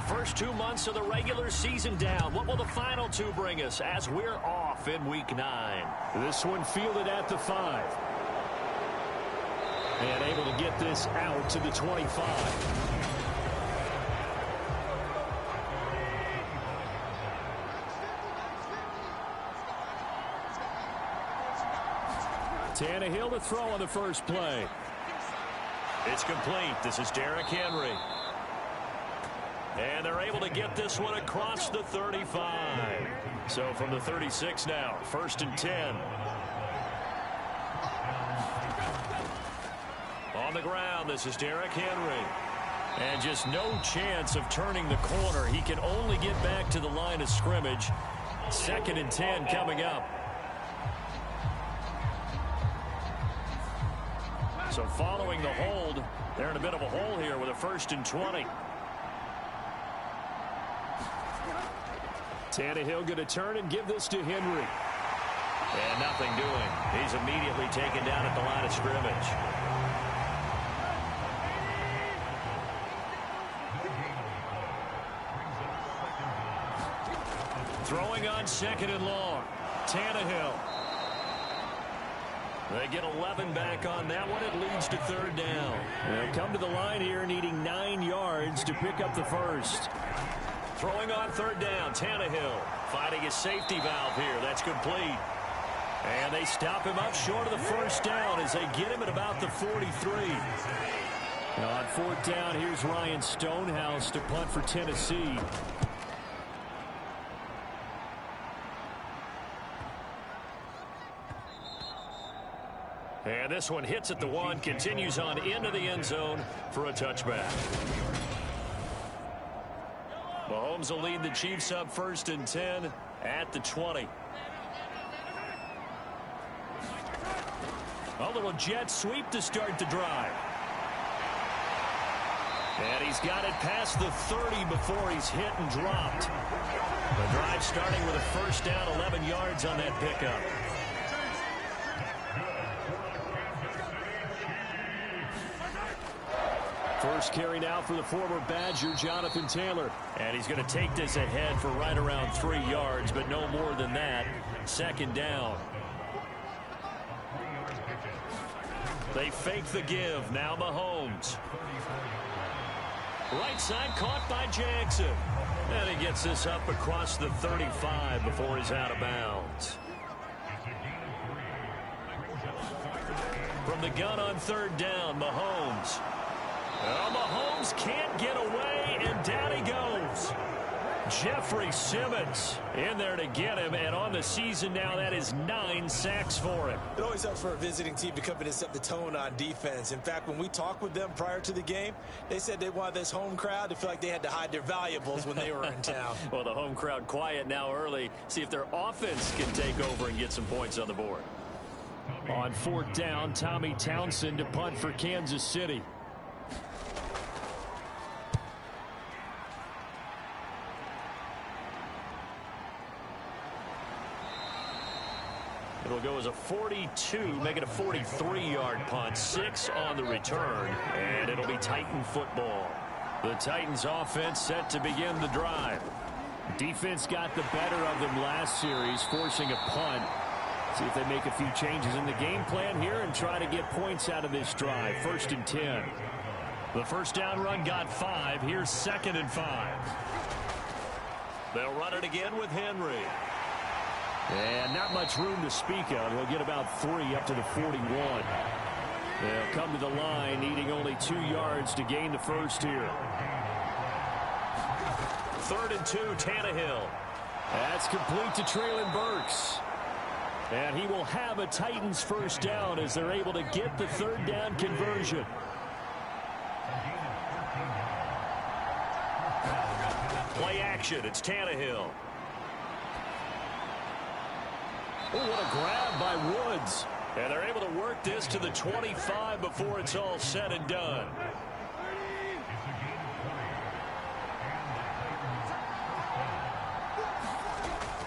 first 2 months of the regular season down. What will the final two bring us as we're off in Week 9? This one fielded at the 5. And able to get this out to the 25. Tannehill to throw on the first play. It's complete. This is Derrick Henry. And they're able to get this one across the 35. So from the 36 now, 1st and 10. On the ground, this is Derrick Henry. And just no chance of turning the corner. He can only get back to the line of scrimmage. 2nd and 10 coming up. So following the hold, they're in a bit of a hole here with a 1st and 20. Tannehill going to turn and give this to Henry. And nothing doing. He's immediately taken down at the line of scrimmage. Throwing on 2nd and long. Tannehill. They get 11 back on that one. It leads to 3rd down. They'll come to the line here needing 9 yards to pick up the first. Throwing on 3rd down, Tannehill finding his safety valve here. That's complete. And they stop him up short of the 1st down as they get him at about the 43. On 4th down, here's Ryan Stonehouse to punt for Tennessee. And this one hits at the 1, continues on into the end zone for a touchback. Mahomes will lead the Chiefs up 1st and 10 at the 20. A little jet sweep to start the drive. And he's got it past the 30 before he's hit and dropped. The drive starting with a 1st down, 11 yards on that pickup. First carry now for the former Badger, Jonathan Taylor. And he's going to take this ahead for right around 3 yards, but no more than that. 2nd down. They fake the give. Now Mahomes. Right side caught by Jackson. And he gets this up across the 35 before he's out of bounds. From the gun on 3rd down, Mahomes. Well, Mahomes can't get away, and down he goes. Jeffrey Simmons in there to get him, and on the season now, that is 9 sacks for him. It always helps for a visiting team to come in and set the tone on defense. In fact, when we talked with them prior to the game, they said they wanted this home crowd to feel like they had to hide their valuables when they were in town. Well, the home crowd quiet now early. See if their offense can take over and get some points on the board. On 4th down, Tommy Townsend to punt for Kansas City. It'll go as a 42, make it a 43-yard punt, 6 on the return, and it'll be Titan football. The Titans offense set to begin the drive. Defense got the better of them last series, forcing a punt. See if they make a few changes in the game plan here and try to get points out of this drive. 1st and 10. The 1st down run got 5. Here's 2nd and 5. They'll run it again with Henry. And not much room to speak of. They'll get about 3 up to the 41. They'll come to the line needing only 2 yards to gain the first here. 3rd and 2, Tannehill. That's complete to Treylon Burks. And he will have a Titans 1st down as they're able to get the 3rd down conversion. Play action. It's Tannehill. Oh, what a grab by Woods. And they're able to work this to the 25 before it's all said and done.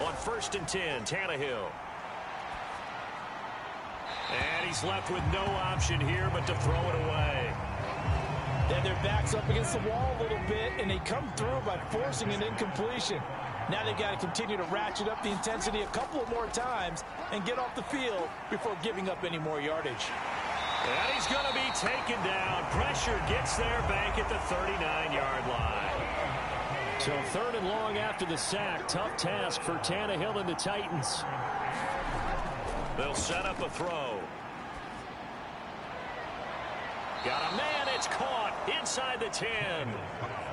On 1st and 10, Tannehill. And he's left with no option here but to throw it away. They had their backs up against the wall a little bit, and they come through by forcing an incompletion. Now they've got to continue to ratchet up the intensity a couple of more times and get off the field before giving up any more yardage. And he's going to be taken down. Pressure gets there back at the 39-yard line. So 3rd and long after the sack. Tough task for Tannehill and the Titans. They'll set up a throw. Got a man. It's caught inside the 10.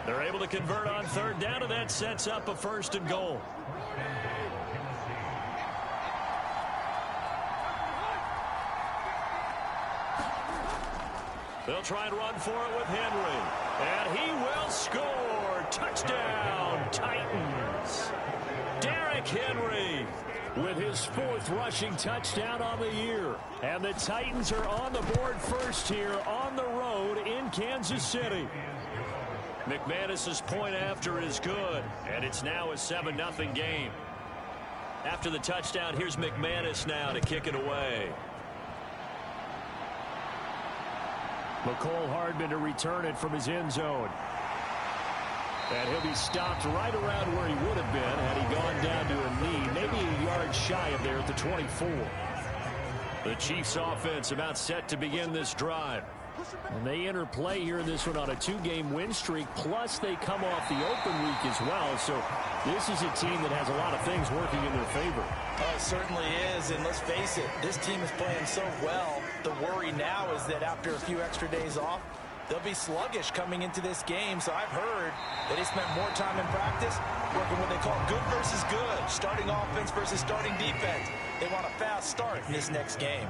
They're able to convert on 3rd down, and that sets up a 1st and goal. They'll try and run for it with Henry. And he will score. Touchdown, Titans. Derrick Henry with his 4th rushing touchdown on the year. And the Titans are on the board first here on the road in Kansas City. McManus's point after is good, and it's now a 7-0 game. After the touchdown, here's McManus now to kick it away. McCole Hardman to return it from his end zone. And he'll be stopped right around where he would have been had he gone down to a knee, maybe a yard shy of there at the 24. The Chiefs offense about set to begin this drive. And they enter play here in this one on a 2-game win streak, plus they come off the open week as well. So this is a team that has a lot of things working in their favor. Oh, it certainly is, and let's face it, this team is playing so well. The worry now is that after a few extra days off, they'll be sluggish coming into this game. So I've heard that they spent more time in practice working what they call good versus good, starting offense versus starting defense. They want a fast start in this next game.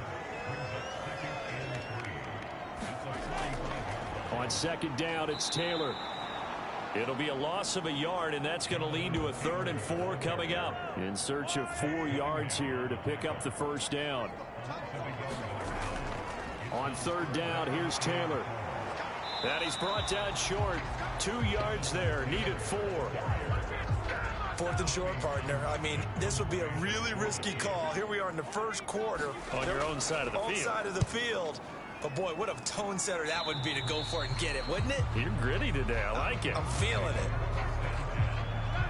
On 2nd down, it's Taylor. It'll be a loss of a yard, and that's going to lead to a 3rd and 4 coming up. In search of 4 yards here to pick up the 1st down. On 3rd down, here's Taylor. And he's brought down short. 2 yards there, needed 4. 4th and short, partner. I mean, this would be a really risky call. Here we are in the 1st quarter. On your own side of the field. Own side of the field. But, boy, what a tone setter that would be to go for it and get it, wouldn't it? You're gritty today. I like it. I'm feeling it.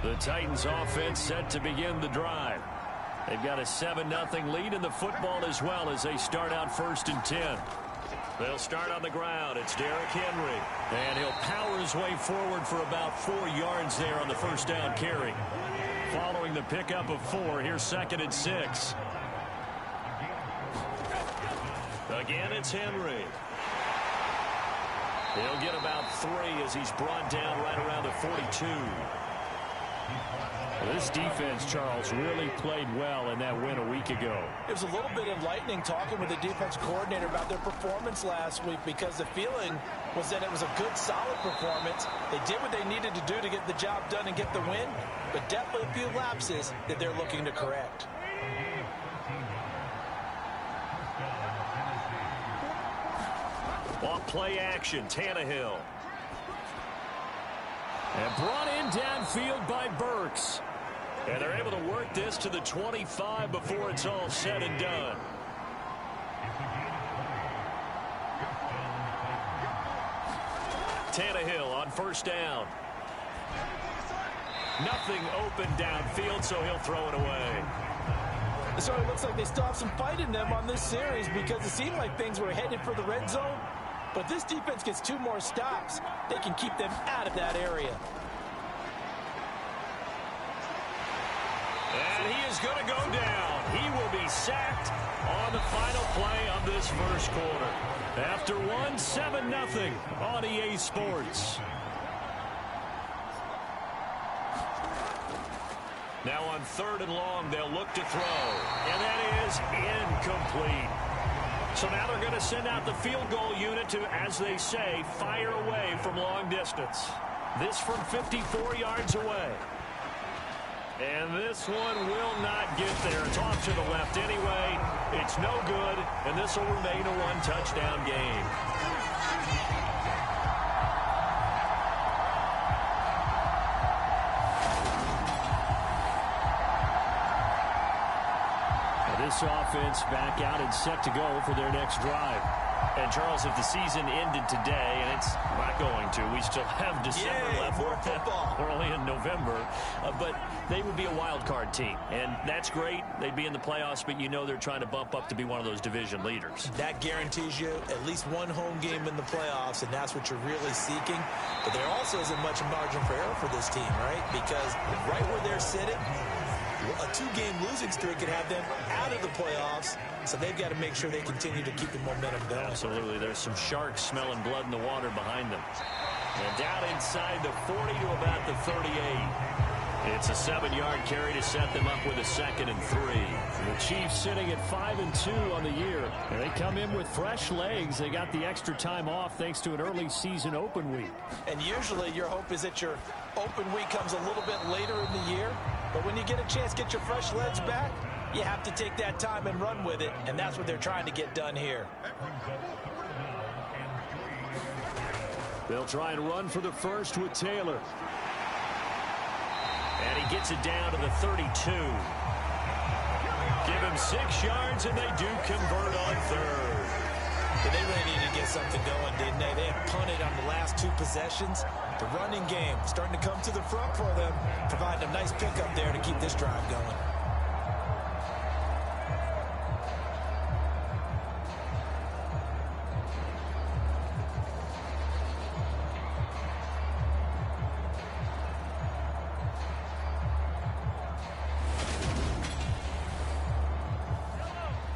The Titans offense set to begin the drive. They've got a 7-0 lead in the football as well as they start out 1st and 10. They'll start on the ground. It's Derrick Henry. And he'll power his way forward for about 4 yards there on the 1st down carry. Following the pickup of 4, here's 2nd and 6. Again, it's Henry. He'll get about 3 as he's brought down right around the 42. Well, this defense, Charles, really played well in that win a week ago. It was a little bit enlightening talking with the defense coordinator about their performance last week because the feeling was that it was a good, solid performance. They did what they needed to do to get the job done and get the win, but definitely a few lapses that they're looking to correct. On play action, Tannehill. And brought in downfield by Burks. And they're able to work this to the 25 before it's all said and done. Tannehill on 1st down. Nothing open downfield, so he'll throw it away. So it looks like they still have some fight in them on this series because it seemed like things were headed for the red zone. But this defense gets 2 more stops. They can keep them out of that area. And he is going to go down. He will be sacked on the final play of this 1st quarter. After 7-0 on EA Sports. Now on 3rd and long, they'll look to throw. And that is incomplete. So now they're going to send out the field goal unit to, as they say, fire away from long distance. This from 54 yards away. And this one will not get there. It's off to the left anyway. It's no good, and this will remain a 1-touchdown game. This offense back out and set to go for their next drive. And, Charles, if the season ended today and it's not going we still have December left. We're only in November. But they would be a wild card team. And that's great. They'd be in the playoffs, but you know they're trying to bump up to be one of those division leaders. That guarantees you at least one home game in the playoffs, and that's what you're really seeking. But there also isn't much margin for error for this team, right? Because right where they're sitting, a 2-game losing streak could have them out of the playoffs, so they've got to make sure they continue to keep the momentum going. Absolutely. There's some sharks smelling blood in the water behind them. And down inside the 40 to about the 38. It's a 7-yard carry to set them up with a 2nd and 3. The Chiefs sitting at 5-2 on the year. And they come in with fresh legs. They got the extra time off thanks to an early season open week. And usually your hope is that your open week comes a little bit later in the year. But when you get a chance to get your fresh legs back, you have to take that time and run with it. And that's what they're trying to get done here. They'll try and run for the first with Taylor. And he gets it down to the 32. Give him 6 yards, and they do convert on 3rd. But they really needed to get something going, didn't they? They had punted on the last 2 possessions. The running game starting to come to the front for them, providing a nice pickup there to keep this drive going.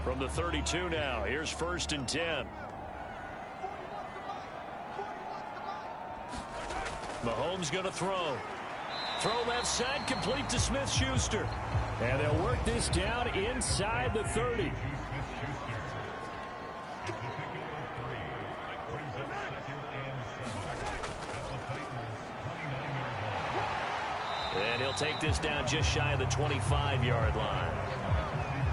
From the 32 now, here's 1st and 10. Mahomes going to throw. Throw left side, complete to Smith-Schuster. And they'll work this down inside the 30. And he'll take this down just shy of the 25-yard line.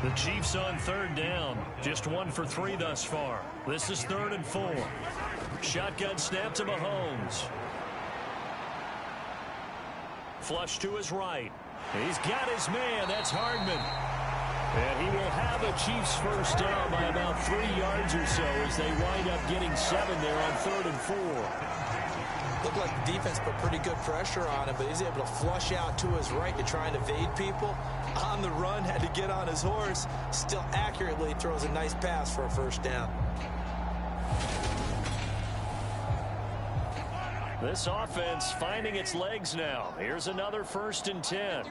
The Chiefs on 3rd down. Just 1 for 3 thus far. This is 3rd and 4. Shotgun snap to Mahomes. Flush to his right. He's got his man. That's Hardman. And he will have a Chiefs first down by about 3 yards or so as they wind up getting 7 there on 3rd and 4. Looked like the defense put pretty good pressure on him, but he's able to flush out to his right to try and evade people. On the run, had to get on his horse. Still accurately throws a nice pass for a first down. This offense finding its legs now. Here's another 1st and 10.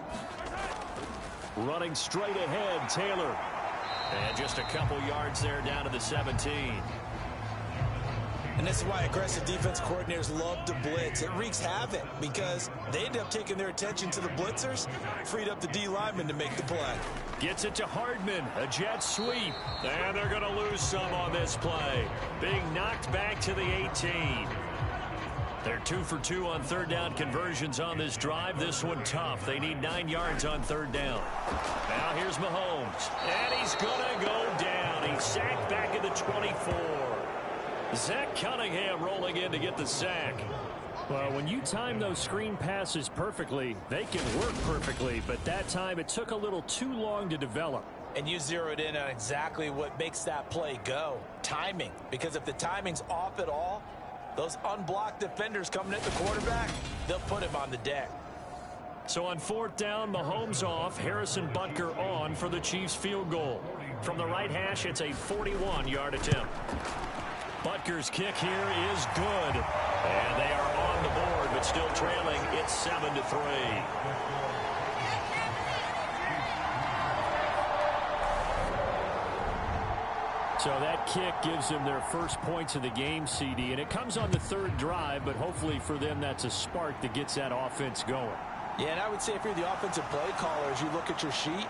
Running straight ahead, Taylor. And just a couple yards there down to the 17. And this is why aggressive defense coordinators love to blitz. It wreaks havoc because they end up taking their attention to the blitzers, freed up the D lineman to make the play. Gets it to Hardman, a jet sweep. And they're going to lose some on this play. Being knocked back to the 18. They're 2 for 2 on 3rd down conversions on this drive. This one tough. They need 9 yards on 3rd down. Now here's Mahomes. And he's going to go down. He's sacked back at the 24. Zach Cunningham rolling in to get the sack. Well, when you time those screen passes perfectly, they can work perfectly. But that time, it took a little too long to develop. And you zeroed in on exactly what makes that play go. Timing. Because if the timing's off at all, those unblocked defenders coming at the quarterback, they'll put him on the deck. So on 4th down, Mahomes off, Harrison Butker on for the Chiefs field goal. From the right hash, it's a 41-yard attempt. Butker's kick here is good. And they are on the board, but still trailing. It's 7-3. So that kick gives them their first points of the game, CD. And it comes on the 3rd drive, but hopefully for them that's a spark that gets that offense going. Yeah, and I would say if you're the offensive play caller, as you look at your sheet,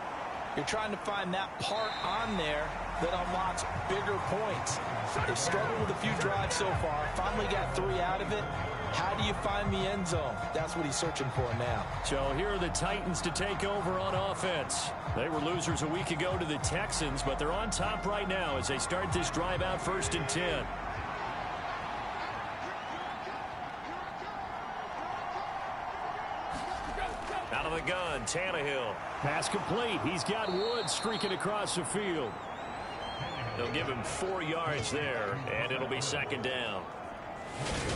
you're trying to find that part on there that unlocks bigger points. They've struggled with a few drives so far. Finally got 3 out of it. How do you find the end zone? That's what he's searching for now. So here are the Titans to take over on offense. They were losers a week ago to the Texans, but they're on top right now as they start this drive out 1st and 10. Out of the gun, Tannehill. Pass complete. He's got Woods streaking across the field. They'll give him 4 yards there, and it'll be 2nd down.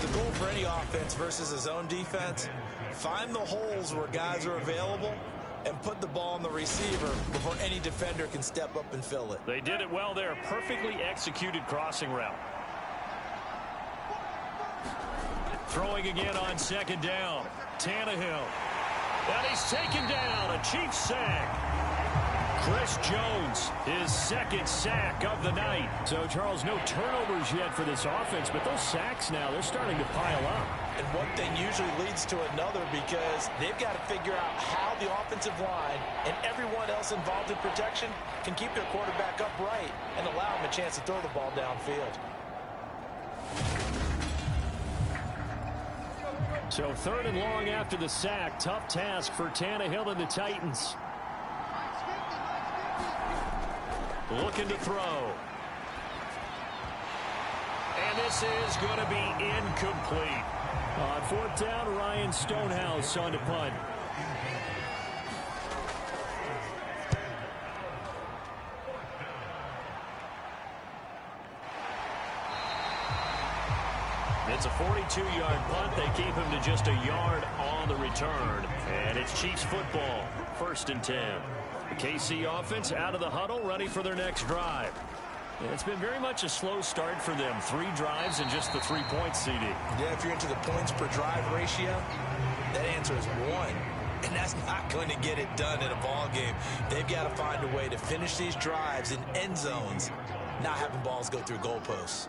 The goal for any offense versus a zone defense, find the holes where guys are available and put the ball on the receiver before any defender can step up and fill it. They did it well there. Perfectly executed crossing route. Throwing again on second down. Tannehill. And he's taken down. A Chiefs sack. Chris Jones, his second sack of the night. So, Charles, no turnovers yet for this offense, but those sacks now, they're starting to pile up. And one thing usually leads to another because they've got to figure out how the offensive line and everyone else involved in protection can keep their quarterback upright and allow him a chance to throw the ball downfield. So 3rd and long after the sack. Tough task for Tannehill and the Titans. Looking to throw. And this is going to be incomplete. On 4th down, Ryan Stonehouse on to punt. It's a 42-yard punt. They keep him to just a yard on the return. And it's Chiefs football. 1st and 10. The KC offense out of the huddle, ready for their next drive. It's been very much a slow start for them. 3 drives and just the 3 points, CD. Yeah, if you're into the points per drive ratio, that answer is 1. And that's not going to get it done in a ball game. They've got to find a way to finish these drives in end zones, not having balls go through goalposts.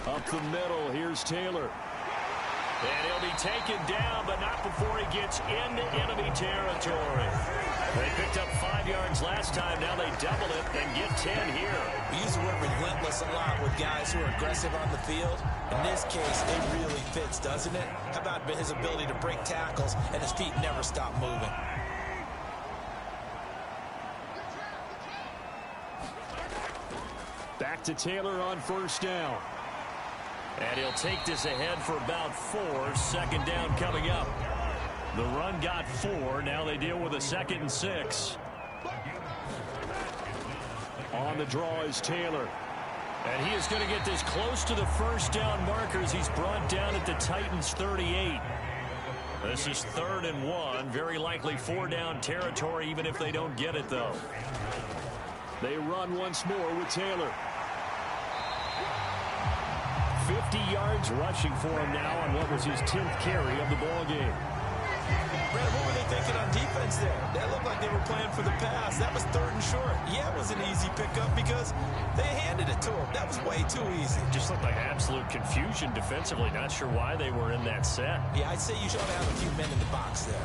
Up the middle, here's Taylor. And he'll be taken down, but not before he gets into enemy territory. They picked up 5 yards last time. Now they double it and get 10 here. We use the word relentless a lot with guys who are aggressive on the field. In this case, it really fits, doesn't it? How about his ability to break tackles and his feet never stop moving? Back to Taylor on 1st down. And he'll take this ahead for about 4. 2nd down coming up. The run got 4. Now they deal with a 2nd and 6. On the draw is Taylor. And he is going to get this close to the 1st down markers. He's brought down at the Titans 38. This is 3rd and 1. Very likely 4 down territory, even if they don't get it, though. They run once more with Taylor. 50 yards rushing for him now on what was his 10th carry of the ball game. Brad, what were they thinking on defense there? That looked like they were playing for the pass. That was 3rd and short. Yeah, it was an easy pickup because they handed it to him. That was way too easy. Just looked like absolute confusion defensively. Not sure why they were in that set. Yeah, I'd say you should have a few men in the box there.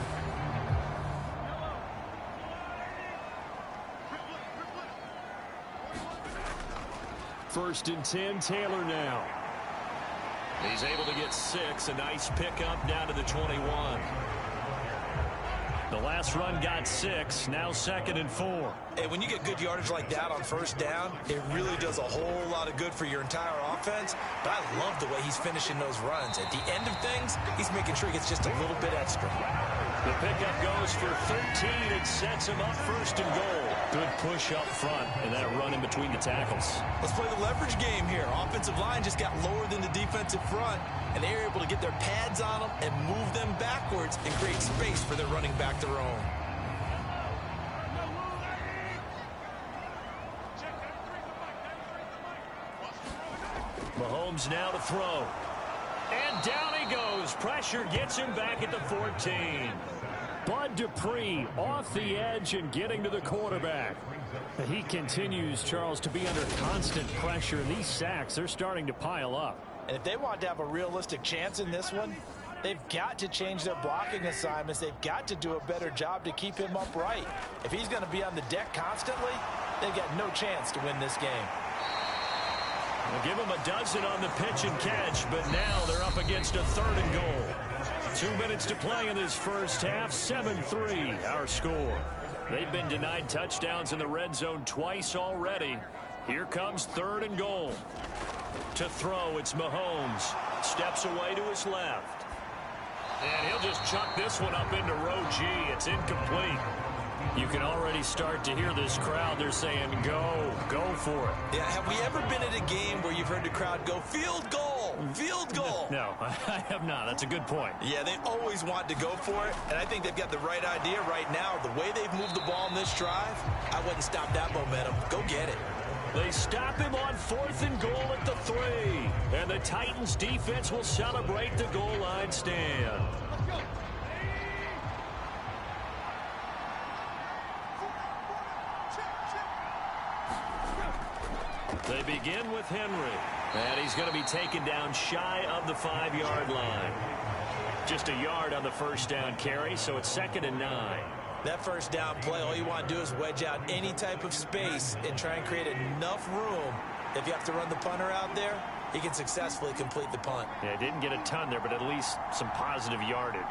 First and 10, Taylor now. He's able to get 6. A nice pickup down to the 21. The last run got 6. Now 2nd and 4. Hey, when you get good yardage like that on 1st down, it really does a whole lot of good for your entire offense. But I love the way he's finishing those runs. At the end of things, he's making sure he gets just a little bit extra. The pickup goes for 13 and sets him up 1st and goal. Good push up front and that run in between the tackles. Let's play the leverage game here. Offensive line just got lower than the defensive front, and they were able to get their pads on them and move them backwards and create space for their running back to roam. Mahomes now to throw. And down he goes. Pressure gets him back at the 14. Bud Dupree off the edge and getting to the quarterback. He continues, Charles, to be under constant pressure. And these sacks, they're starting to pile up. And if they want to have a realistic chance in this one, they've got to change their blocking assignments. They've got to do a better job to keep him upright. If he's going to be on the deck constantly, they've got no chance to win this game. They'll give him a dozen on the pitch and catch, but now they're up against a 3rd and goal. 2 minutes to play in this first half. 7-3 our score. They've been denied touchdowns in the red zone twice already. Here comes 3rd and goal. To throw, it's Mahomes. Steps away to his left. And he'll just chuck this one up into row G. It's incomplete. You can already start to hear this crowd. They're saying, go for it. Yeah, have we ever been at a game where you've heard the crowd go, field goal, field goal? No, I have not. That's a good point. Yeah, they always want to go for it, and I think they've got the right idea right now. The way they've moved the ball in this drive, I wouldn't stop that momentum. Go get it. They stop him on 4th and goal at the 3. And the Titans defense will celebrate the goal line stand. They begin with Henry. And he's going to be taken down shy of the 5-yard line. Just a yard on the first down carry, so it's 2nd and 9. That first down play, all you want to do is wedge out any type of space and try and create enough room. If you have to run the punter out there, he can successfully complete the punt. Yeah, didn't get a ton there, but at least some positive yardage.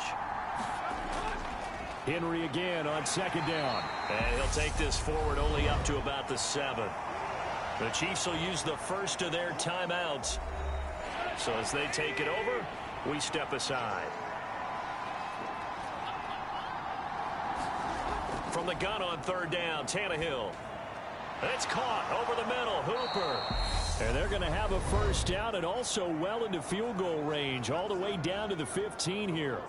Henry again on 2nd down. And he'll take this forward only up to about the 7. The Chiefs will use the first of their timeouts. So as they take it over, we step aside. From the gun on 3rd down, Tannehill. It's caught over the middle, Hooper. And they're going to have a first down and also well into field goal range, all the way down to the 15 here.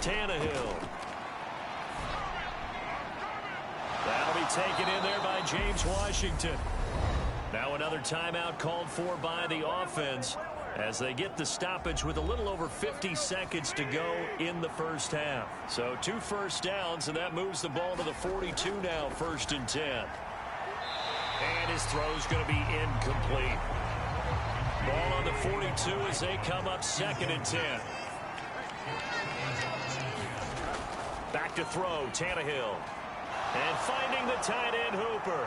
Tannehill. That'll be taken in there by James Washington. Now another timeout called for by the offense as they get the stoppage with a little over 50 seconds to go in the first half. So 2 first downs, and that moves the ball to the 42 now, 1st and 10. And his throw's going to be incomplete. Ball on the 42 as they come up 2nd and 10. Back to throw, Tannehill. And finding the tight end, Hooper.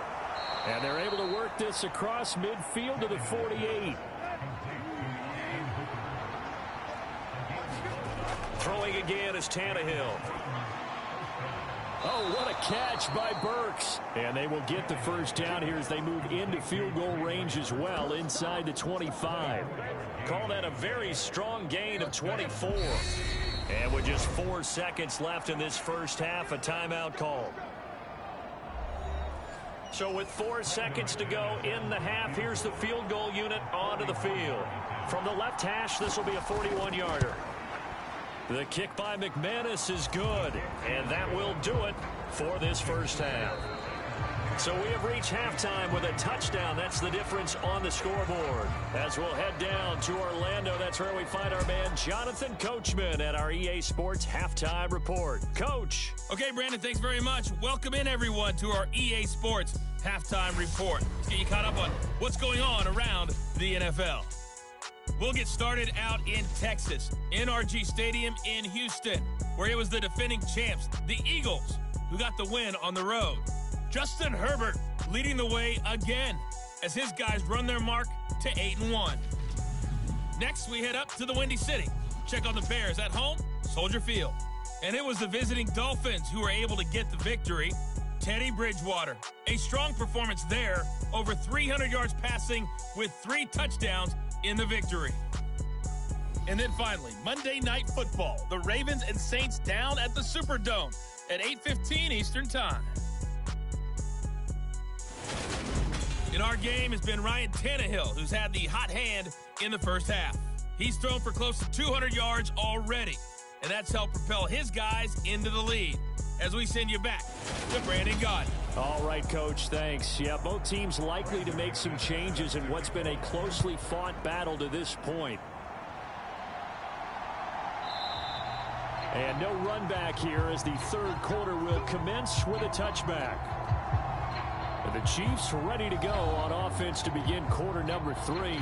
And they're able to work this across midfield to the 48. Throwing again is Tannehill. Oh, what a catch by Burks. And they will get the first down here as they move into field goal range as well inside the 25. Call that a very strong gain of 24. And with just 4 seconds left in this first half, a timeout call. So with 4 seconds to go in the half, here's the field goal unit onto the field. From the left hash, this will be a 41-yarder. The kick by McManus is good, and that will do it for this first half. So we have reached halftime with a touchdown. That's the difference on the scoreboard. As we'll head down to Orlando, that's where we find our man Jonathan Coachman at our EA Sports Halftime Report. Coach. Okay, Brandon, thanks very much. Welcome in, everyone, to our EA Sports Halftime Report. Let's get you caught up on what's going on around the NFL. We'll get started out in Texas, NRG Stadium in Houston, where it was the defending champs, the Eagles, who got the win on the road. Justin Herbert leading the way again as his guys run their mark to 8-1. Next, we head up to the Windy City. Check on the Bears at home, Soldier Field. And it was the visiting Dolphins who were able to get the victory. Teddy Bridgewater, a strong performance there, over 300 yards passing with 3 touchdowns in the victory. And then finally, Monday Night Football, the Ravens and Saints down at the Superdome at 8:15 Eastern Time. In our game has been Ryan Tannehill, who's had the hot hand in the first half. He's thrown for close to 200 yards already, and that's helped propel his guys into the lead. As we send you back to Brandon Gaudin. All right, Coach, thanks. Yeah, both teams likely to make some changes in what's been a closely fought battle to this point. And no run back here as the third quarter will commence with a touchback. And the Chiefs ready to go on offense to begin quarter number 3.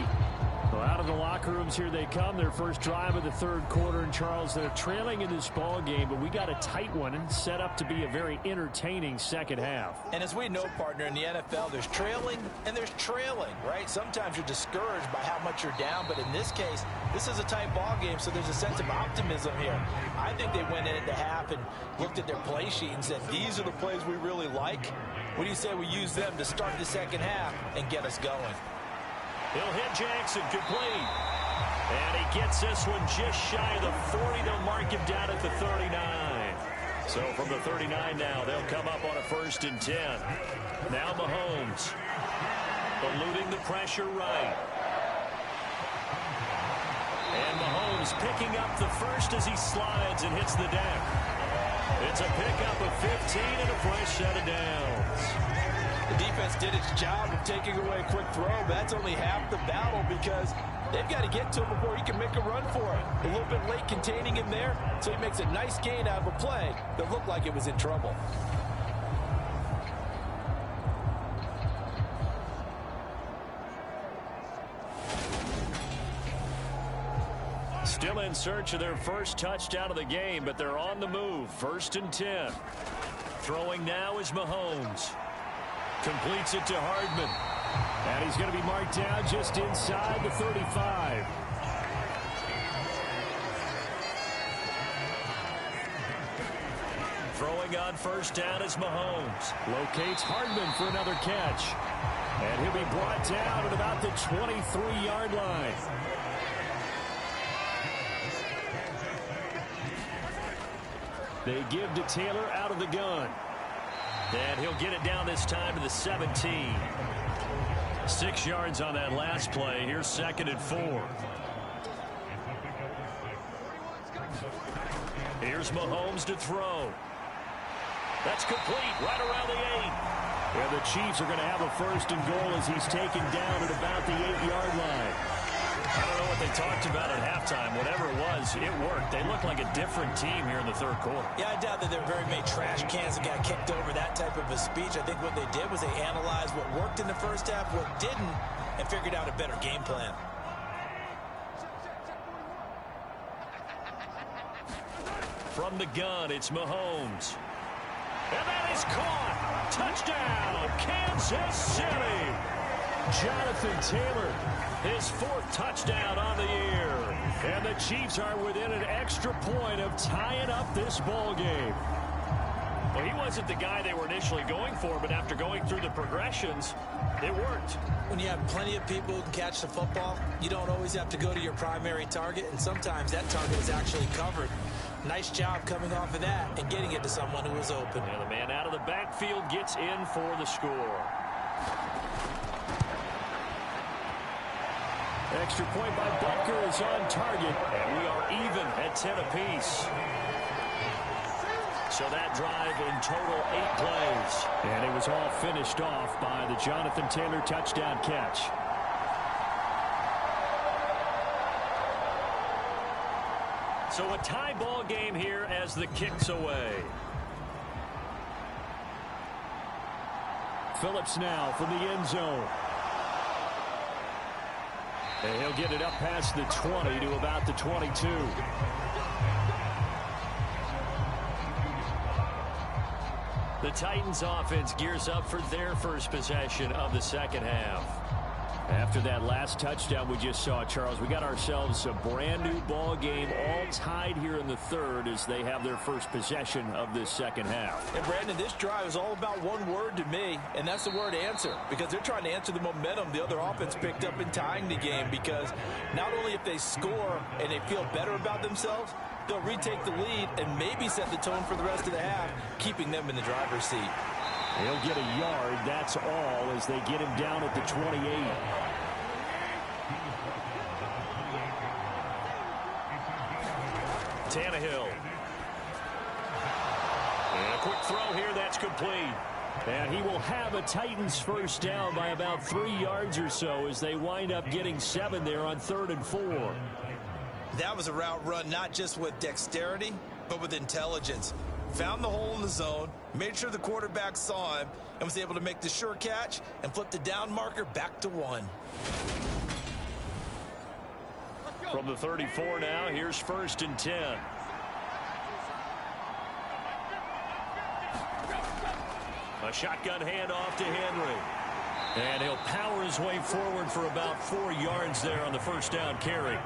Well, out of the locker rooms, here they come. Their first drive of the third quarter. And, Charles, they're trailing in this ball game, but we got a tight one and set up to be a very entertaining second half. And as we know, partner, in the NFL, there's trailing and there's trailing, right? Sometimes you're discouraged by how much you're down, but in this case, this is a tight ball game, so there's a sense of optimism here. I think they went into half and looked at their play sheet and said, these are the plays we really like. What do you say we use them to start the second half and get us going? He'll hit Jackson, complete. And he gets this one just shy of the 40. They'll mark him down at the 39. So from the 39 now, they'll come up on a 1st and 10. Now Mahomes eluding the pressure right. And Mahomes picking up the first as he slides and hits the deck. It's a pickup of 15 and a fresh set of downs. The defense did its job of taking away a quick throw, but that's only half the battle because they've got to get to him before he can make a run for it. A little bit late containing him there, so he makes a nice gain out of a play that looked like it was in trouble. Still in search of their first touchdown of the game, but they're on the move. 1st and 10. Throwing now is Mahomes. Completes it to Hardman. And he's going to be marked down just inside the 35. Throwing on 1st down is Mahomes. Locates Hardman for another catch. And he'll be brought down at about the 23-yard line. They give to Taylor out of the gun. And he'll get it down this time to the 17. 6 yards on that last play. Here's 2nd and 4. Here's Mahomes to throw. That's complete right around the 8. And the Chiefs are going to have a 1st and goal as he's taken down at about the 8-yard line. I don't know what they talked about at halftime. Whatever it was, it worked. They looked like a different team here in the 3rd quarter. Yeah, I doubt that there were very many trash cans that got kicked over that type of a speech. I think what they did was they analyzed what worked in the 1st half, what didn't, and figured out a better game plan. From the gun, it's Mahomes. And that is caught. Touchdown, Kansas City. Jonathan Taylor, his 4th touchdown on the year. And the Chiefs are within an extra point of tying up this ball game. Well, he wasn't the guy they were initially going for, but after going through the progressions, it worked. When you have plenty of people who can catch the football, you don't always have to go to your primary target, and sometimes that target is actually covered. Nice job coming off of that and getting it to someone who was open. And the man out of the backfield gets in for the score. Extra point by Butker is on target, and we are even at 10 apiece. So that drive in total 8 plays. And it was all finished off by the Jonathan Taylor touchdown catch. So a tie ball game here as the kick's away. Phillips now from the end zone. And he'll get it up past the 20 to about the 22. The Titans offense gears up for their first possession of the 2nd half. After that last touchdown we just saw, Charles, we got ourselves a brand new ball game, all tied here in the 3rd as they have their first possession of this 2nd half. And Brandon, this drive is all about one word to me, and that's the word answer, because they're trying to answer the momentum the other offense picked up in tying the game, because not only if they score and they feel better about themselves, they'll retake the lead and maybe set the tone for the rest of the half, keeping them in the driver's seat. He'll get a yard, that's all, as they get him down at the 28. Tannehill. And a quick throw here, that's complete. And he will have a Titans 1st down by about 3 yards or so as they wind up getting 7 there on 3rd and 4. That was a route run not just with dexterity, but with intelligence. Found the hole in the zone, made sure the quarterback saw him, and was able to make the sure catch and flip the down marker back to 1. From the 34 now, here's 1st and 10. A shotgun handoff to Henry. And he'll power his way forward for about 4 yards there on the 1st down carry.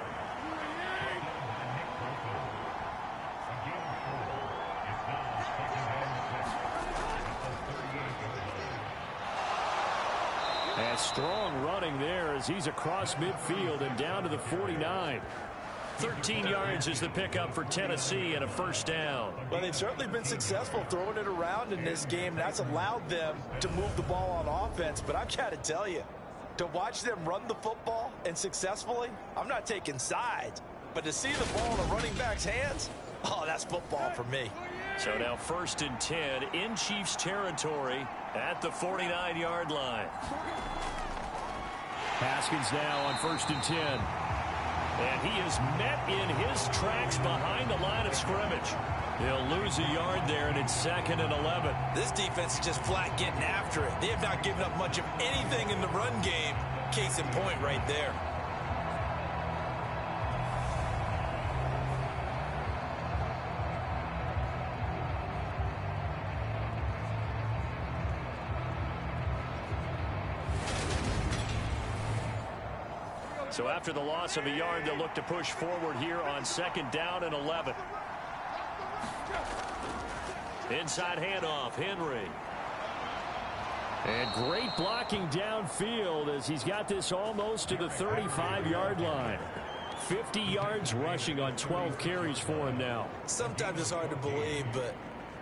And strong running there as he's across midfield and down to the 49. 13 yards is the pickup for Tennessee and a first down. Well, they've certainly been successful throwing it around in this game. That's allowed them to move the ball on offense. But I've got to tell you, to watch them run the football and successfully, I'm not taking sides. But to see the ball in a running back's hands, oh, that's football for me. So now 1st and 10 in Chiefs territory at the 49-yard line. Haskins now on 1st and 10. And he is met in his tracks behind the line of scrimmage. He'll lose a yard there, and it's 2nd and 11. This defense is just flat getting after it. They have not given up much of anything in the run game. Case in point right there. So after the loss of a yard, they'll look to push forward here on 2nd down and 11. Inside handoff, Henry. And great blocking downfield as he's got this almost to the 35-yard line. 50 yards rushing on 12 carries for him now. Sometimes it's hard to believe, but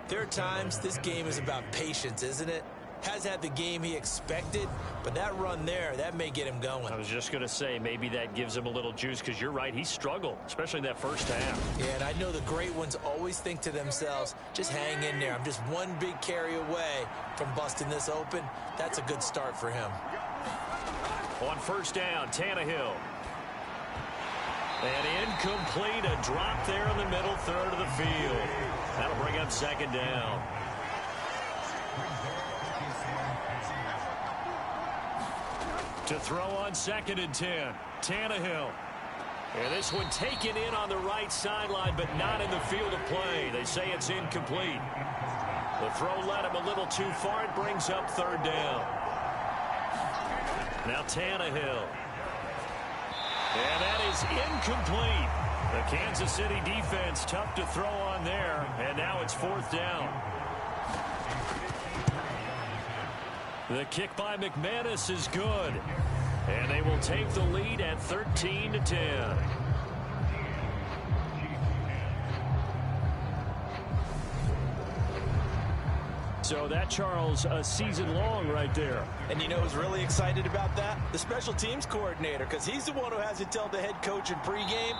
there are times this game is about patience, isn't it? Has had the game he expected, but that run there, that may get him going. I was just going to say, maybe that gives him a little juice, because you're right, he struggled, especially in that first half. Yeah, and I know the great ones always think to themselves, just hang in there. I'm just one big carry away from busting this open. That's a good start for him. On 1st down, Tannehill. And incomplete, a drop there in the middle third of the field. That'll bring up 2nd down. To throw on 2nd and 10, Tannehill. And this one taken in on the right sideline, but not in the field of play. They say it's incomplete. The throw led him a little too far. It brings up 3rd down. Now Tannehill. And that is incomplete. The Kansas City defense tough to throw on there. And now it's 4th down. The kick by McManus is good. And they will take the lead at 13-10. So that, Charles, a season long right there. And you know who's really excited about that? The special teams coordinator, because he's the one who has to tell the head coach in pregame,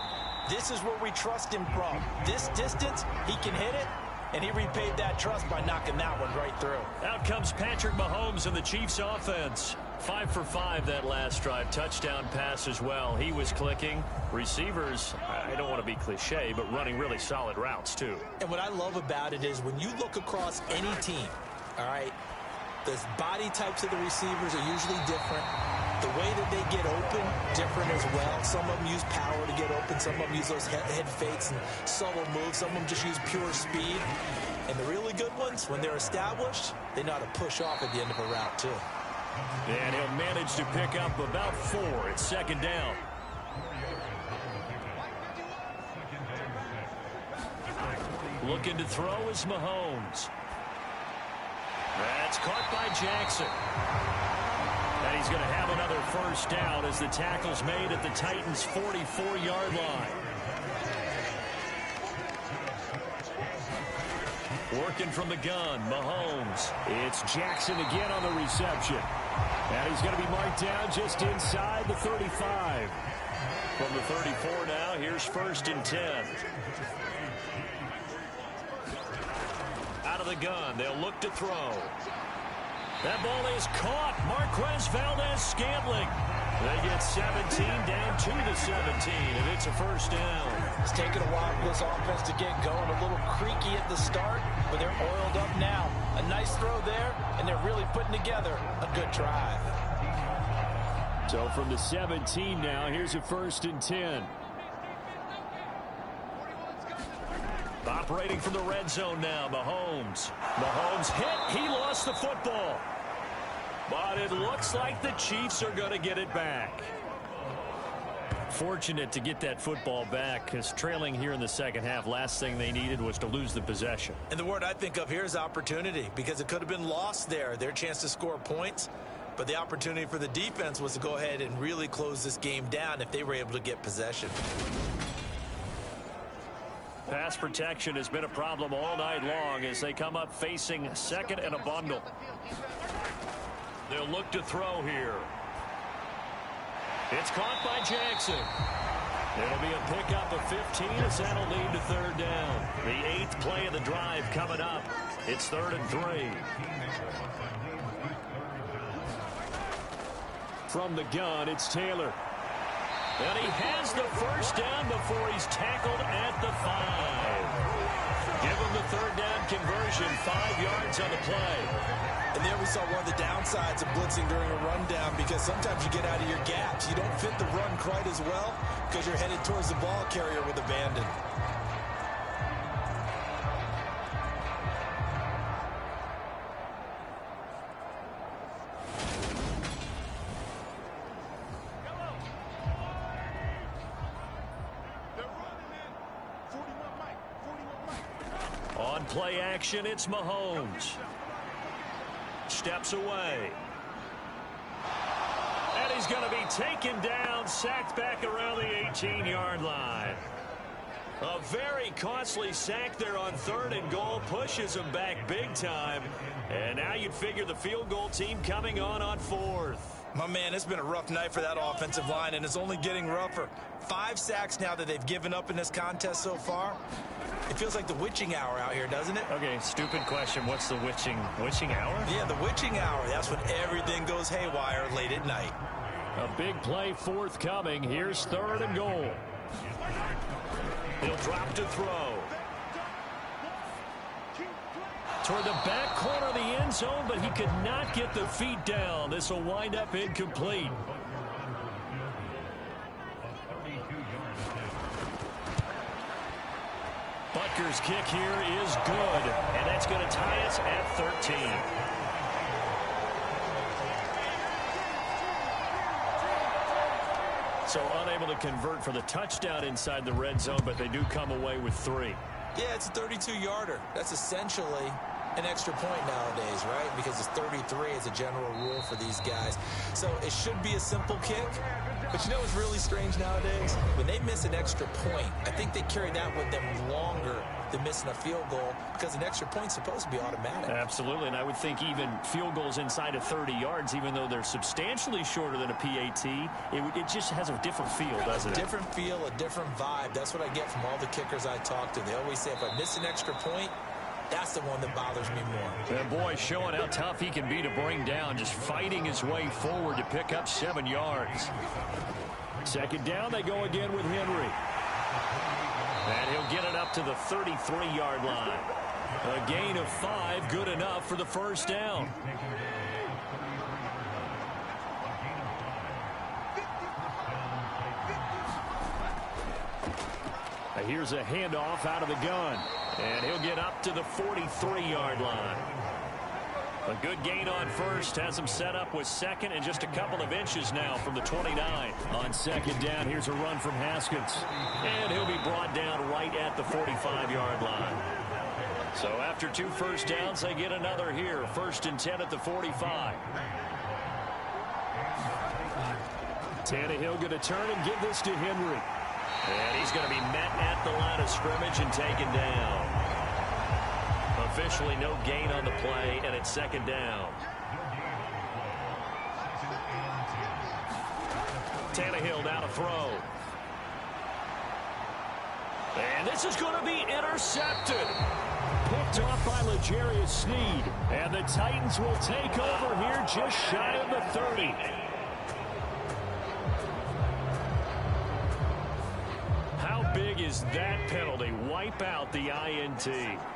this is where we trust him from. This distance, he can hit it. And he repaid that trust by knocking that one right through. Out comes Patrick Mahomes and the Chiefs offense. 5 for 5 that last drive. Touchdown pass as well. He was clicking. Receivers, I don't want to be cliche, but running really solid routes too. And what I love about it is when you look across any team, all right, the body types of the receivers are usually different. The way that they get open, different as well. Some of them use power to get open. Some of them use those head fakes and subtle moves. Some of them just use pure speed. And the really good ones, when they're established, they know how to push off at the end of a route, too. And he'll manage to pick up about 4 at 2nd down. Looking to throw is Mahomes. That's caught by Jackson. And he's going to have another first down as the tackle's made at the Titans' 44-yard line. Working from the gun, Mahomes. It's Jackson again on the reception. And he's going to be marked down just inside the 35. From the 34 now, here's 1st and 10. Out of the gun, they'll look to throw. That ball is caught. Marquez Valdes-Scantling. They get 17 down to the 17, and it's a first down. It's taken a while for this offense to get going. A little creaky at the start, but they're oiled up now. A nice throw there, and they're really putting together a good drive. So from the 17 now, here's a 1st and 10. Operating from the red zone now, Mahomes. Mahomes hit. He lost the football. But it looks like the Chiefs are going to get it back. Fortunate to get that football back, because trailing here in the second half, last thing they needed was to lose the possession. And the word I think of here is opportunity, because it could have been lost there. Their chance to score points. But the opportunity for the defense was to go ahead and really close this game down if they were able to get possession. Pass protection has been a problem all night long as they come up facing second and a bundle. They'll look to throw here. It's caught by Jackson. It'll be a pickup of 15 as that'll lead to third down. The 8th play of the drive coming up. It's 3rd and 3. From the gun, it's Taylor. And he has the first down before he's tackled at the 5. Give him the third down conversion, 5 yards on the play. And there we saw one of the downsides of blitzing during a rundown, because sometimes you get out of your gaps. You don't fit the run quite as well because you're headed towards the ball carrier with abandon. On play action, it's Mahomes. Steps away. And he's going to be taken down, sacked back around the 18-yard line. A very costly sack there on 3rd and goal, pushes him back big time. And now you'd figure the field goal team coming on 4th. My man, it's been a rough night for that offensive line, and it's only getting rougher. 5 sacks now that they've given up in this contest so far. It feels like the witching hour out here, doesn't it? Okay, stupid question. What's the witching hour? Yeah, the witching hour. That's when everything goes haywire late at night. A big play forthcoming. Here's 3rd and goal. He'll drop to throw. Toward the back corner of the end zone, but he could not get the feet down. This will wind up incomplete. Butker's kick here is good, and that's going to tie us at 13. So unable to convert for the touchdown inside the red zone, but they do come away with 3. Yeah, it's a 32-yarder. That's essentially an extra point nowadays, right? Because it's 33 as a general rule for these guys. So it should be a simple kick. But you know what's really strange nowadays? When they miss an extra point, I think they carry that with them longer than missing a field goal, because an extra point's supposed to be automatic. Absolutely, and I would think even field goals inside of 30 yards, even though they're substantially shorter than a PAT, it just has a different feel, doesn't it? A different feel, a different vibe. That's what I get from all the kickers I talk to. They always say if I miss an extra point, that's the one that bothers me more. And boy, showing how tough he can be to bring down, just fighting his way forward to pick up 7 yards. 2nd down, they go again with Henry. And he'll get it up to the 33-yard line. A gain of 5, good enough for the first down. Here's a handoff out of the gun. And he'll get up to the 43-yard line. A good gain on first has him set up with 2nd and just a couple of inches now from the 29. On 2nd down, here's a run from Haskins. And he'll be brought down right at the 45-yard line. So after 2 first downs, they get another here. 1st and 10 at the 45. Tannehill going to turn and give this to Henry. And he's going to be met at the line of scrimmage and taken down. Officially no gain on the play, and it's 2nd down. Tannehill down to throw. And this is going to be intercepted. Picked off by L'Jarius Sneed. And the Titans will take over here just shy of the 30. Big is that penalty? Wipe out the INT.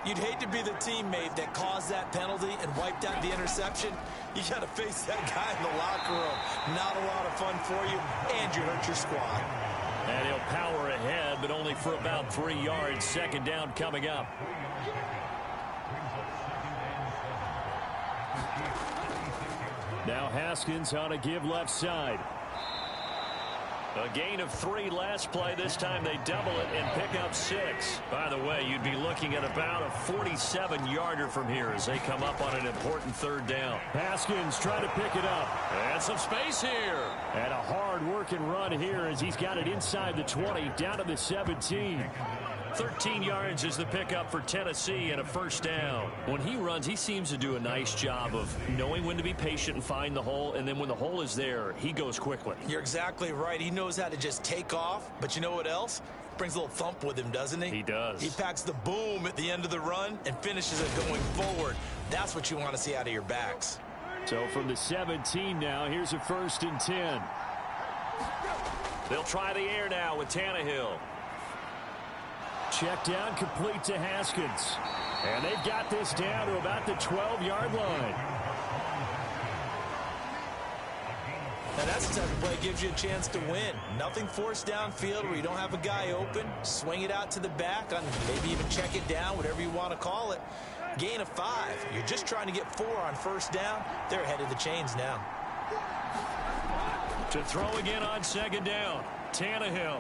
You'd hate to be the teammate that caused that penalty and wiped out the interception. You got to face that guy in the locker room. Not a lot of fun for you, and you hurt your squad. And he'll power ahead, but only for about 3 yards. 2nd down coming up. Now Haskins on a give left side. A gain of 3 last play. This time they double it and pick up 6. By the way, you'd be looking at about a 47-yarder from here as they come up on an important 3rd down. Haskins trying to pick it up. And some space here. And a hard-working run here as he's got it inside the 20, down to the 17. 13 yards is the pickup for Tennessee and a 1st down. When he runs, he seems to do a nice job of knowing when to be patient and find the hole, and then when the hole is there, he goes quickly. You're exactly right. He knows how to just take off, but you know what else? Brings a little thump with him, doesn't he? He does. He packs the boom at the end of the run and finishes it going forward. That's what you want to see out of your backs. So from the 17 now, here's a 1st and 10. They'll try the air now with Tannehill. Check down complete to Haskins. And they've got this down to about the 12-yard line. Now that's the type of play that gives you a chance to win. Nothing forced downfield where you don't have a guy open. Swing it out to the back, on maybe even check it down, whatever you want to call it. Gain of 5. You're just trying to get 4 on 1st down. They're ahead of the chains now. To throw again on 2nd down. Tannehill.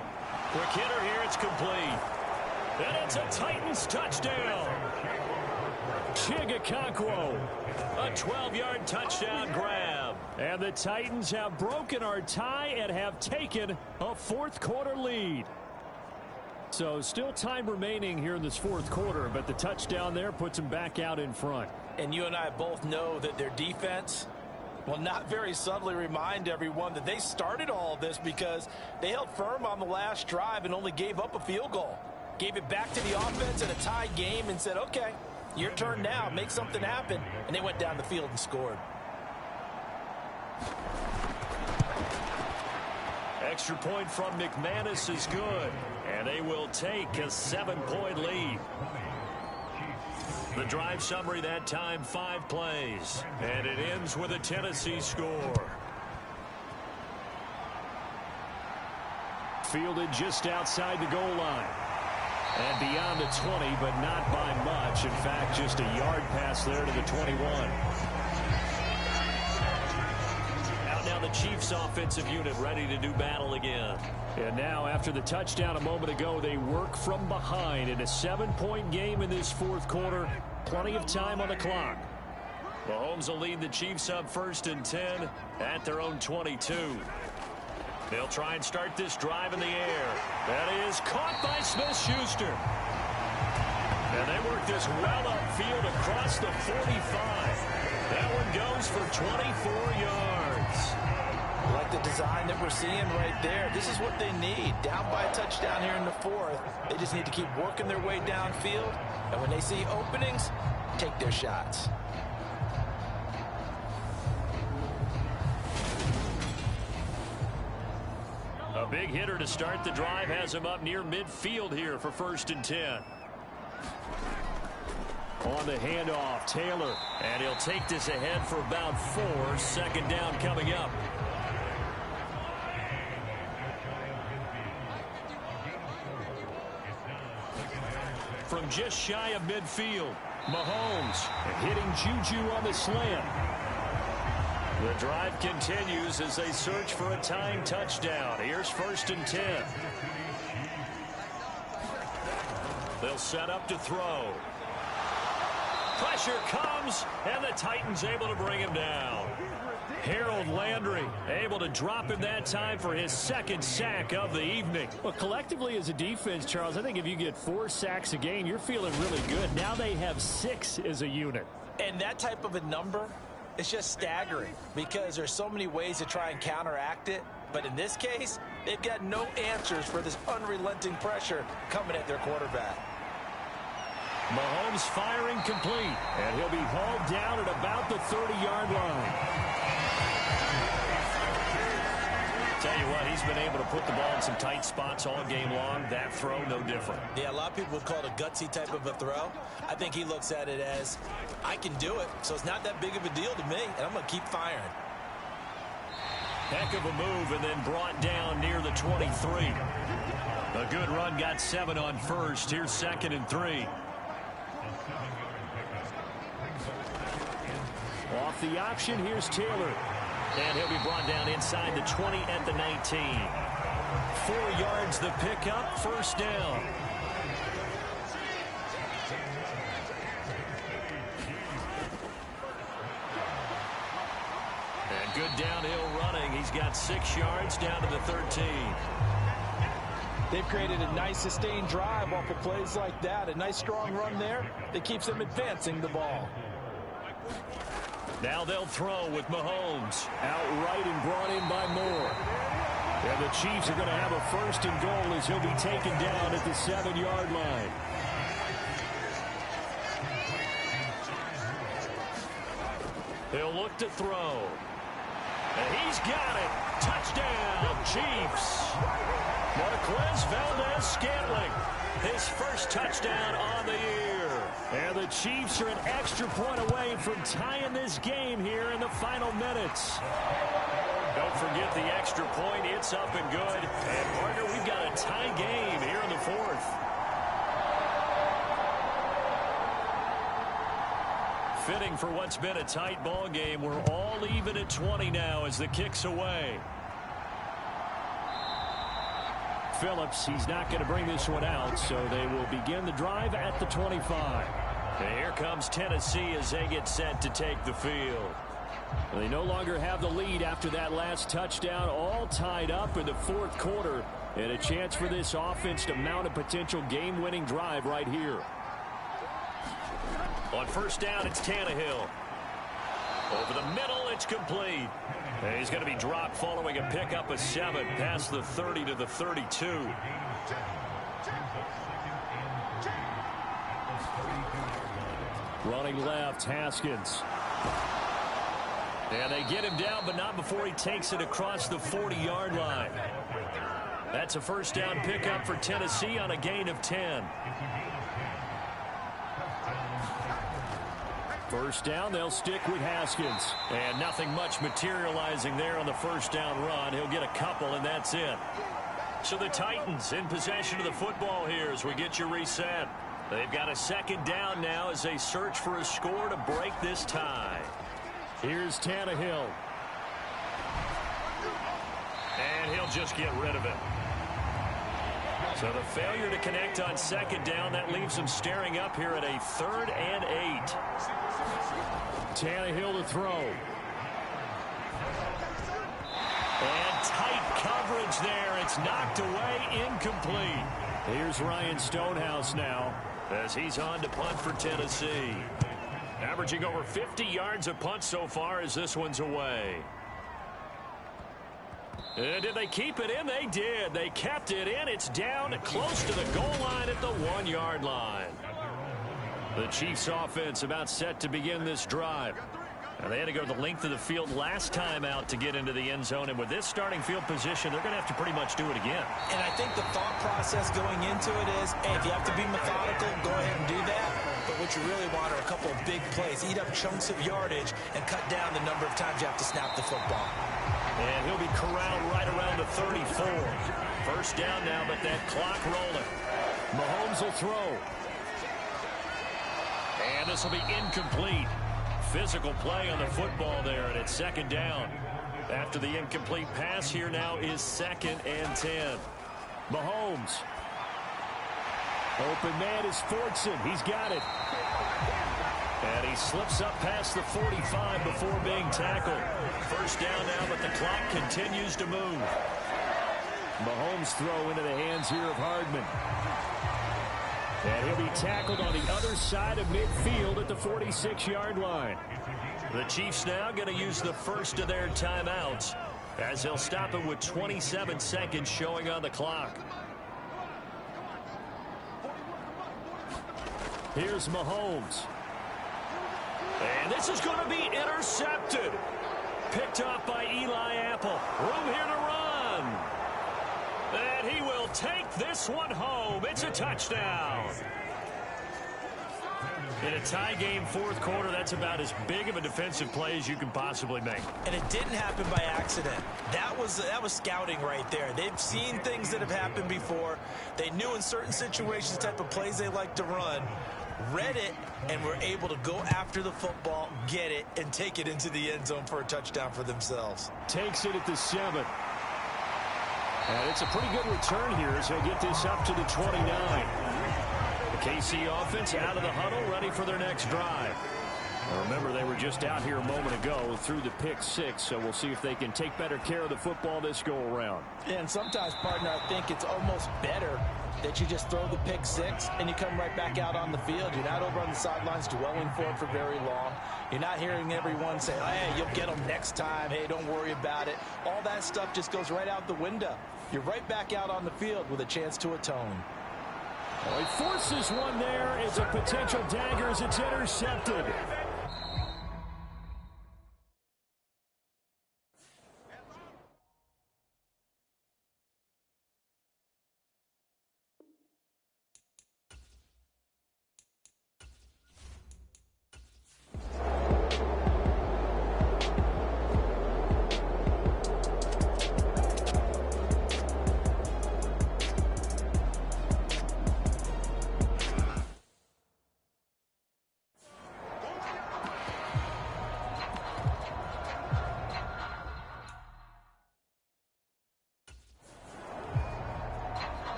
Quick hitter here. It's complete. And it's a Titans touchdown. Chigakonkwo. A 12-yard touchdown grab. And the Titans have broken our tie and have taken a 4th quarter lead. So still time remaining here in this 4th quarter, but the touchdown there puts them back out in front. And you and I both know that their defense will not very subtly remind everyone that they started all of this because they held firm on the last drive and only gave up a field goal. Gave it back to the offense in a tie game and said, okay, your turn now, make something happen. And they went down the field and scored. Extra point from McManus is good. And they will take a 7-point lead. The drive summary that time, 5 plays. And it ends with a Tennessee score. Fielded just outside the goal line. And beyond the 20, but not by much. In fact, just a yard pass there to the 21. Out now the Chiefs offensive unit ready to do battle again. And now after the touchdown a moment ago, they work from behind in a 7-point game in this 4th quarter. Plenty of time on the clock. Mahomes will lead the Chiefs up 1st and 10 at their own 22. They'll try and start this drive in the air. That is caught by Smith-Schuster. And they work this well upfield across the 45. That one goes for 24 yards. Like the design that we're seeing right there. This is what they need. Down by a touchdown here in the 4th. They just need to keep working their way downfield. And when they see openings, take their shots. A big hitter to start the drive has him up near midfield here for 1st and 10. On the handoff, Taylor. And he'll take this ahead for about 4. 2nd down coming up. From just shy of midfield, Mahomes hitting Juju on the slant. The drive continues as they search for a tying touchdown. Here's 1st and 10. They'll set up to throw. Pressure comes, and the Titans able to bring him down. Harold Landry able to drop him that time for his 2nd sack of the evening. Well, collectively as a defense, Charles, I think if you get 4 sacks a game, you're feeling really good. Now they have 6 as a unit. And that type of a number, it's just staggering because there's so many ways to try and counteract it. But in this case, they've got no answers for this unrelenting pressure coming at their quarterback. Mahomes firing complete, and he'll be hauled down at about the 30-yard line. Tell you what, he's been able to put the ball in some tight spots all game long. That throw, no different. Yeah, a lot of people would call it a gutsy type of a throw. I think he looks at it as, I can do it, so it's not that big of a deal to me, and I'm going to keep firing. Heck of a move, and then brought down near the 23. A good run, got 7 on 1st. Here's 2nd and 3. Off the option, here's Taylor. And he'll be brought down inside the 20 at the 19. 4 yards the pickup, first down. And good downhill running. He's got 6 yards down to the 13. They've created a nice sustained drive off of plays like that. A nice strong run there that keeps them advancing the ball. Now they'll throw with Mahomes. Outright and brought in by Moore. And the Chiefs are going to have a first and goal as he'll be taken down at the 7-yard line. He'll look to throw. And he's got it. Touchdown, Chiefs. Marquez Valdez-Scantling, his first touchdown on the year. And the Chiefs are an extra point away from tying this game here in the final minutes. Don't forget the extra point. It's up and good. And, partner, we've got a tie game here in the 4th. Fitting for what's been a tight ball game. We're all even at 20 now as the kick's away. Phillips, he's not going to bring this one out, so they will begin the drive at the 25. And here comes Tennessee as they get set to take the field. They no longer have the lead after that last touchdown, all tied up in the 4th quarter, and a chance for this offense to mount a potential game-winning drive right here. On first down, it's Tannehill. Over the middle, it's complete. And he's going to be dropped following a pickup of 7 past the 30 to the 32. Running left, Haskins. And they get him down, but not before he takes it across the 40-yard line. That's a first down pickup for Tennessee on a gain of 10. First down, they'll stick with Haskins. And nothing much materializing there on the first down run. He'll get a couple, and that's it. So the Titans in possession of the football here as we get you reset. They've got a second down now as they search for a score to break this tie. Here's Tannehill. And he'll just get rid of it. So the failure to connect on second down, that leaves them staring up here at a 3rd and 8. Tannehill to throw. And tight coverage there. It's knocked away, incomplete. Here's Ryan Stonehouse now as he's on to punt for Tennessee. Averaging over 50 yards a punt so far as this one's away. And did they keep it in? They did. They kept it in. It's down close to the goal line at the 1-yard line. The Chiefs offense about set to begin this drive. And they had to go the length of the field last time out to get into the end zone. And with this starting field position, they're going to have to pretty much do it again. And I think the thought process going into it is, hey, if you have to be methodical, go ahead and do that. But what you really want are a couple of big plays. Eat up chunks of yardage and cut down the number of times you have to snap the football. And he'll be corralled right around the 34. First down now, but that clock rolling. Mahomes will throw. And this will be incomplete. Physical play on the football there, and it's second down. After the incomplete pass, here now is 2nd and 10. Mahomes. Open man is Fortson. He's got it. And he slips up past the 45 before being tackled. First down now, but the clock continues to move. Mahomes throw into the hands here of Hardman. And he'll be tackled on the other side of midfield at the 46-yard line. The Chiefs now going to use the first of their timeouts as they'll stop it with 27 seconds showing on the clock. Here's Mahomes. And this is going to be intercepted. Picked off by Eli Apple. Room here to run. And he will take this one home. It's a touchdown. In a tie game, 4th quarter, that's about as big of a defensive play as you can possibly make. And it didn't happen by accident. That was scouting right there. They've seen things that have happened before. They knew in certain situations the type of plays they like to run. Read it, and were able to go after the football, get it, and take it into the end zone for a touchdown for themselves. Takes it at the 7. And it's a pretty good return here as he'll get this up to the 29. The KC offense out of the huddle, ready for their next drive. Now remember, they were just out here a moment ago through the pick 6, so we'll see if they can take better care of the football this go-around. And sometimes, partner, I think it's almost better that you just throw the pick 6 and you come right back out on the field. You're not over on the sidelines dwelling for it for very long. You're not hearing everyone say, hey, you'll get them next time. Hey, don't worry about it. All that stuff just goes right out the window. You're right back out on the field with a chance to atone. Well, he forces one there. It's a potential dagger as it's intercepted.